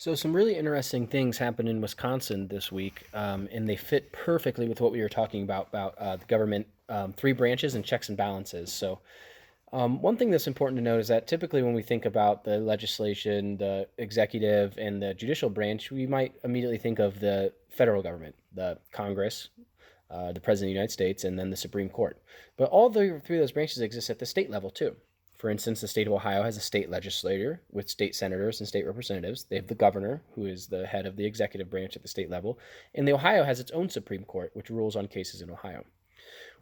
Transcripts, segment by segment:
So some really interesting things happened in Wisconsin this week, and they fit perfectly with what we were talking about the government, three branches and checks and balances. So one thing that's important to note is that typically when we think about the legislation, the executive, and the judicial branch, we might immediately think of the federal government, the Congress, the President of the United States, and then the Supreme Court. But all the three of those branches exist at the state level too. For instance, the state of Ohio has a state legislature with state senators and state representatives. They have the governor, who is the head of the executive branch at the state level. And the Ohio has its own Supreme Court, which rules on cases in Ohio.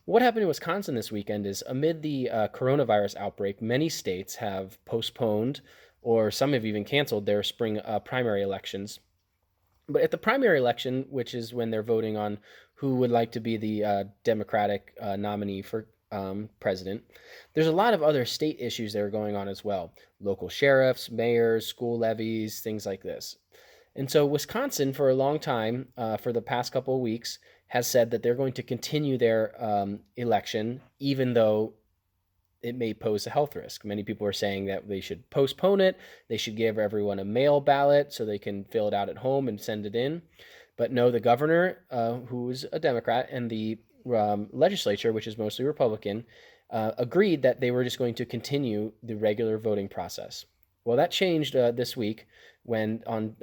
What happened in Wisconsin this weekend is amid the coronavirus outbreak, many states have postponed or some have even canceled their spring primary elections. But at the primary election, which is when they're voting on who would like to be the Democratic nominee for president, there's a lot of other state issues that are going on as well. Local sheriffs, mayors, school levies, things like this. And so Wisconsin, for a long time, for the past couple of weeks, has said that they're going to continue their election, even though it may pose a health risk. Many people are saying that they should postpone it. They should give everyone a mail ballot so they can fill it out at home and send it in. But no, the governor, who's a Democrat, and the legislature, which is mostly Republican, agreed that they were just going to continue the regular voting process. Well, that changed this week when on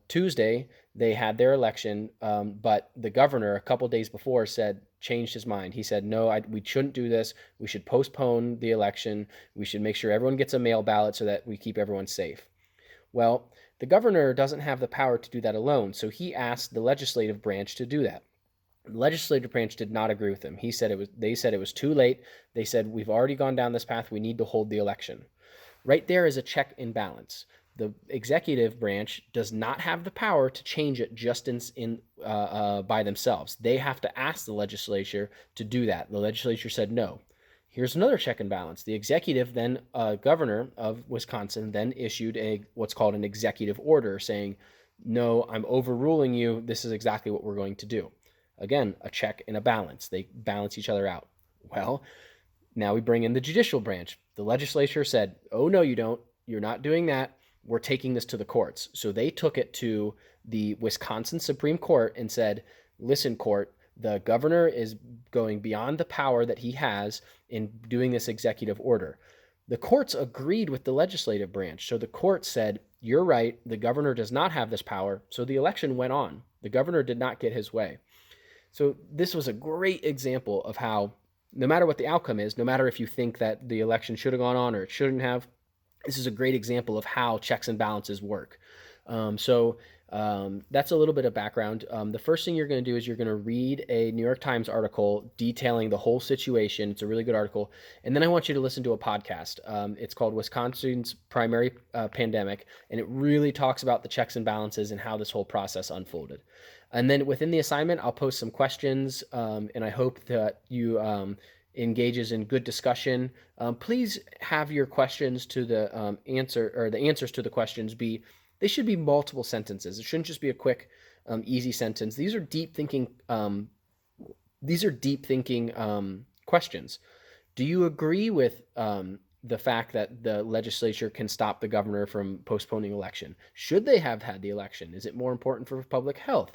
Tuesday they had their election, but the governor a couple days before said changed his mind. He said, "No, we shouldn't do this. We should postpone the election. We should make sure everyone gets a mail ballot so that we keep everyone safe." Well, the governor doesn't have the power to do that alone, so he asked the legislative branch to do that. The legislative branch did not agree with him. They said it was too late. They said we've already gone down this path. We need to hold the election. Right there is a check and balance. The executive branch does not have the power to change it just by themselves. They have to ask the legislature to do that. The legislature said no. Here's another check and balance. The executive, then governor of Wisconsin, then issued what's called an executive order saying, no, I'm overruling you. This is exactly what we're going to do. Again, a check and a balance. They balance each other out. Well, now we bring in the judicial branch. The legislature said, oh, no, you don't. You're not doing that. We're taking this to the courts. So they took it to the Wisconsin Supreme Court and said, listen, court, the governor is going beyond the power that he has in doing this executive order. The courts agreed with the legislative branch. So the court said, you're right, the governor does not have this power. So the election went on. The governor did not get his way. So this was a great example of how, no matter what the outcome is, no matter if you think that the election should have gone on or it shouldn't have, this is a great example of how checks and balances work. That's a little bit of background. The first thing you're going to do is you're going to read a New York Times article detailing the whole situation. It's a really good article. And then I want you to listen to a podcast. It's called Wisconsin's Primary Pandemic, and it really talks about the checks and balances and how this whole process unfolded. And then within the assignment, I'll post some questions, and I hope that you engages in good discussion. Please have your questions to the the answers to the questions they should be multiple sentences. It shouldn't just be a quick, easy sentence. These are deep thinking. Questions. Do you agree with the fact that the legislature can stop the governor from postponing election? Should they have had the election? Is it more important for public health?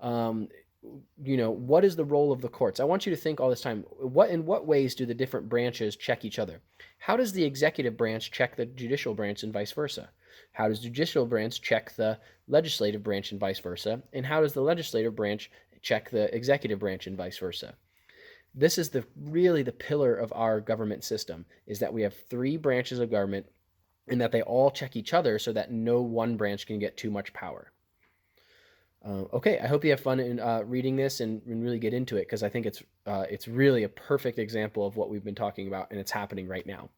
What is the role of the courts? I want you to think all this time, in what ways do the different branches check each other? How does the executive branch check the judicial branch and vice versa? How does the judicial branch check the legislative branch and vice versa? And how does the legislative branch check the executive branch and vice versa? This is really the pillar of our government system, is that we have three branches of government and that they all check each other so that no one branch can get too much power. Okay, I hope you have fun in reading this and really get into it, because I think it's really a perfect example of what we've been talking about, and it's happening right now.